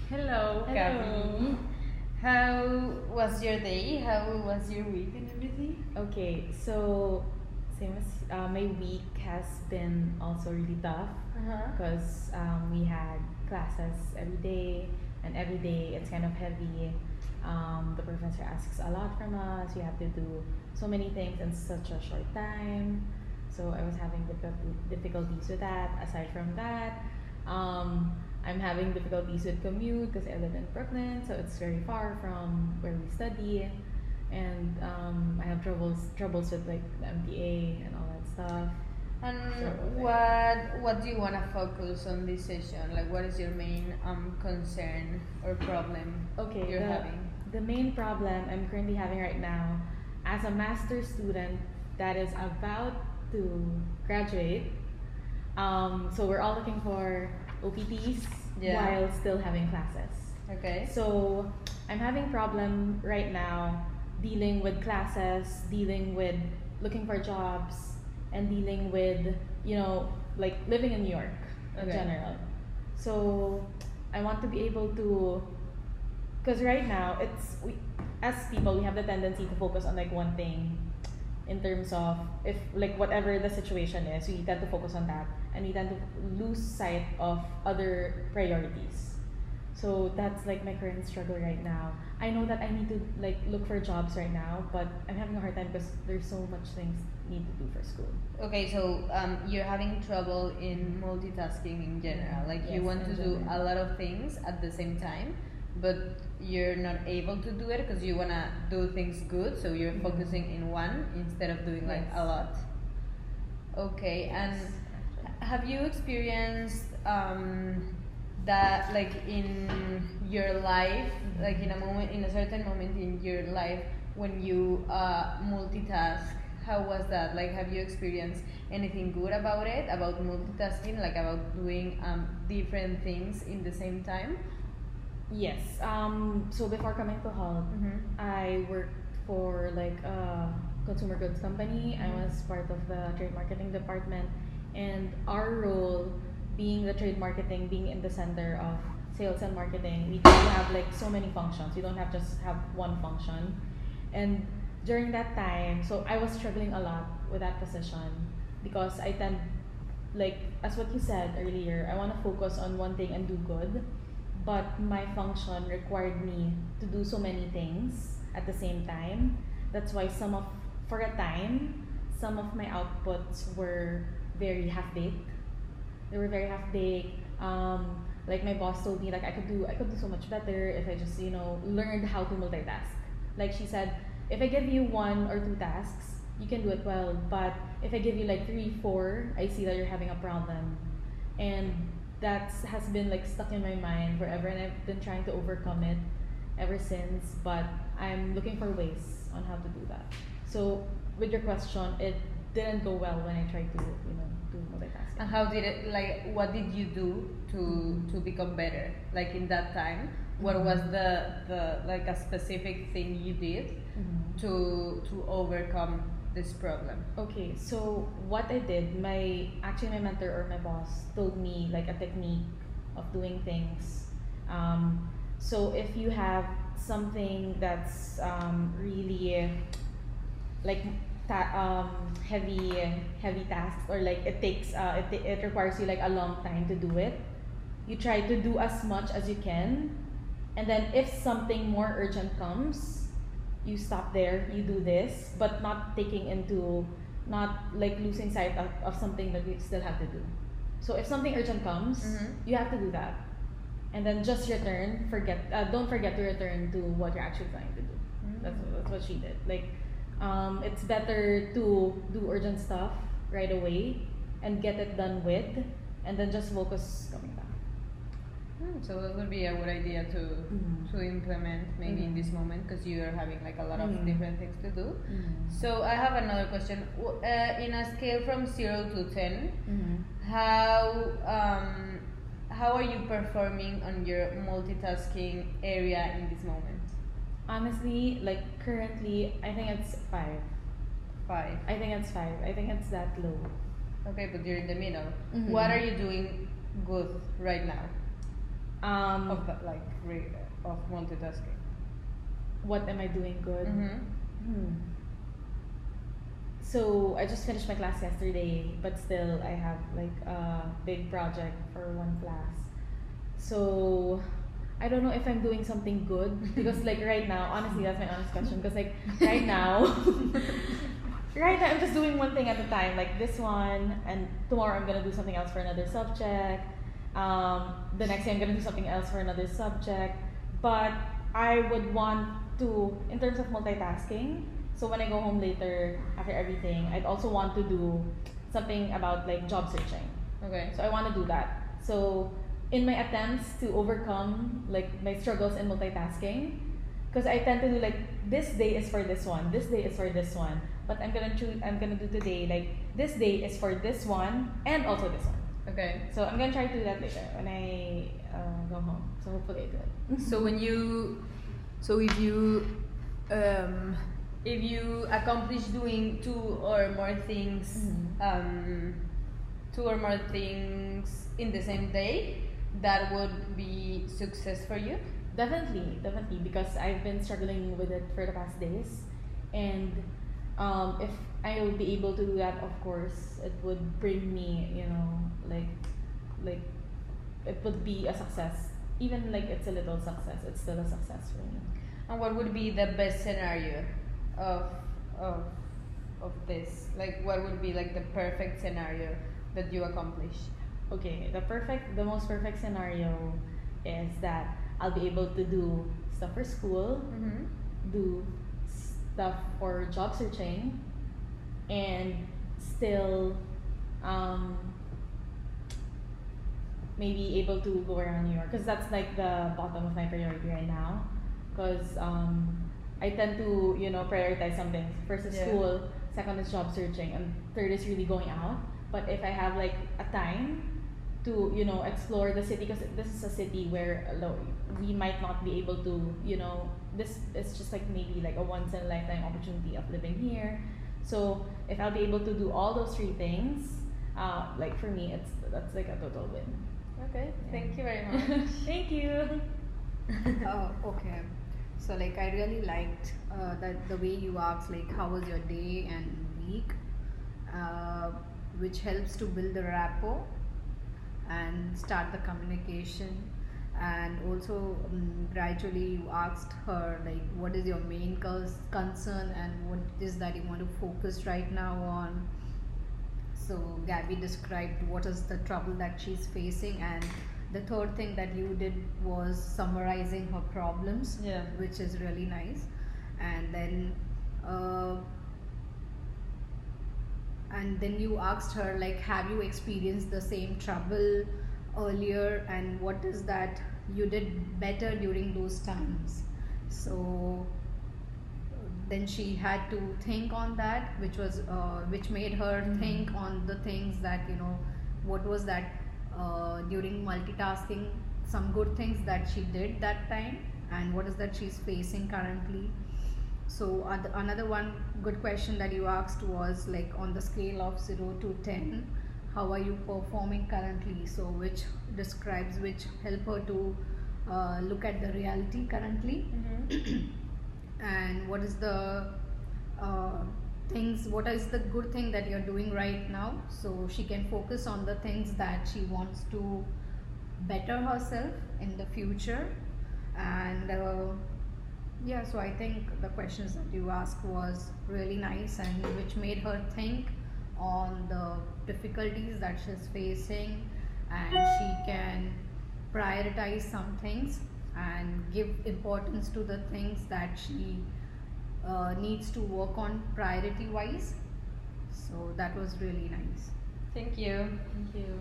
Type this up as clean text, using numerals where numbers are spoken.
Hello, Gabby. Hello. How was your day? How was your week and everything? Okay, so same as my week has been also really tough Uh-huh. because we had classes every day, and every day it's kind of heavy. The professor asks a lot from us. We have to do so many things in such a short time. So I was having difficulties with that. Aside from that, um, I'm having difficulties with commute because I live in Brooklyn, so it's very far from where we study, and I have troubles with like the MBA and all that stuff. And So what do you want to focus on this session? Like, what is your main concern or problem okay, you're having? the main problem I'm currently having right now, as a master's student that is about to graduate, so we're all looking for OPTs Yeah. while still having classes. Okay. So I'm having problem right now dealing with classes, dealing with looking for jobs, and dealing with like living in New York in Okay. general. So I want to be able to, because right now we as people we have the tendency to focus on like one thing in terms of if like whatever the situation is, we tend to focus on that and we tend to lose sight of other priorities. So that's like my current struggle right now. I know that I need to like look for jobs right now, but I'm having a hard time because there's so much things need to do for school. Okay, so you're having trouble in multitasking in general. Like you Yes, want to in do general. a lot of things at the same time, but you're not able to do it because you wanna do things good. So you're focusing in one instead of doing like a Yes. lot. Okay, and Yes, actually. have you experienced that like in your life, like in a moment, in a certain moment in your life when you multitask? How was that? Like, have you experienced anything good about it, about multitasking, like about doing different things in the same time? Yes. So before coming to Halt, I worked for like a consumer goods company. I was part of the trade marketing department, and our role, being the trade marketing, being in the center of sales and marketing, we tend to have like so many functions. We don't have just have one function, and during that time, so I was struggling a lot with that position because I tend, like as what you said earlier, I want to focus on one thing and do good, but my function required me to do so many things at the same time. That's why for a time, some of my outputs were very half baked. They were very half baked. Like my boss told me, like I could do so much better if I just learned how to multitask. Like she said, if I give you one or two tasks, you can do it well. But if I give you like three, four, I see that you're having a problem, and that has been like stuck in my mind forever, and I've been trying to overcome it ever since. But I'm looking for ways on how to do that. So with your question, it didn't go well when I tried to do multitasking. And how did it, like, what did you do to become better? Like in that time, what was the like a specific thing you did to overcome this problem? Okay, so what I did, my mentor or my boss told me like a technique of doing things. So if you have something that's really like heavy tasks, or like it takes it requires you like a long time to do it, you try to do as much as you can, and then if something more urgent comes, you stop there, you do this, but not like losing sight of something that you still have to do. So if something urgent comes, you have to do that, and then just don't forget to return to what you're actually trying to do. That's what she did. Like, it's better to do urgent stuff right away and get it done with, and then just focus coming back. So that would be a good idea to implement maybe in this moment because you are having like a lot of different things to do. So I have another question. In a scale from 0 to 10, how are you performing on your multitasking area in this moment? Honestly, like currently, I think it's 5. 5. I think it's 5. I think it's that low. Okay, but you're in the middle. What are you doing good right now? of the, like of multitasking? What am I doing good? Mm-hmm. So I just finished my class yesterday, but still I have like a big project for one class. So I don't know if I'm doing something good because like right now, honestly, that's my honest question. Because like right now, right now I'm just doing one thing at a time, like this one, and tomorrow I'm gonna do something else for another subject. The next day I'm gonna do something else for another subject. But I would want to, in terms of multitasking. So when I go home later after everything, I'd also want to do something about like job searching. Okay. So I want to do that. So in my attempts to overcome like my struggles in multitasking, because I tend to do like this day is for this one, this day is for this one, but I'm gonna do today like this day is for this one and also this one. Okay. So I'm gonna try to do that later when I go home. So hopefully I do it. So if you accomplish doing two or more things in the same day, that would be success for you? Definitely, because I've been struggling with it for the past days, and if I will be able to do that, of course, it would bring me, like it would be a success. Even like it's a little success, it's still a success for me. And what would be the best scenario of of of this? Like, what would be like the perfect scenario that you accomplish? Okay, the most perfect scenario is that I'll be able to do stuff for school, do stuff for job searching, and still maybe able to go around New York, because that's like the bottom of my priority right now. Because I tend to prioritize some things. First is school, second is job searching, and third is really going out. But if I have like a time to explore the city, because this is a city where we might not be able to this is just like maybe like a once in a lifetime opportunity of living here. So if I'll be able to do all those three things, like for me that's like a total win. Okay, thank you very much. Thank you. Okay, so like I really liked that the way you asked like how was your day and week, which helps to build the rapport and start the communication. And also gradually you asked her like what is your main concern and what is that you want to focus right now on. So Gabby described what is the trouble that she's facing, and the third thing that you did was summarizing her problems, which is really nice. And then you asked her like have you experienced the same trouble earlier, and what is that you did better during those times. So then she had to think on that, which made her think on the things that what was that during multitasking, some good things that she did that time, and what is that she's facing currently. So another one good question that you asked was like on the scale of 0 to 10, how are you performing currently. So which help her to look at the reality currently. And what is the what is the good thing that you're doing right now, so she can focus on the things that she wants to better herself in the future. And so I think the questions that you asked was really nice, and which made her think on the difficulties that she's facing, and she can prioritize some things and give importance to the things that she needs to work on priority wise. So that was really nice. Thank you. Thank you.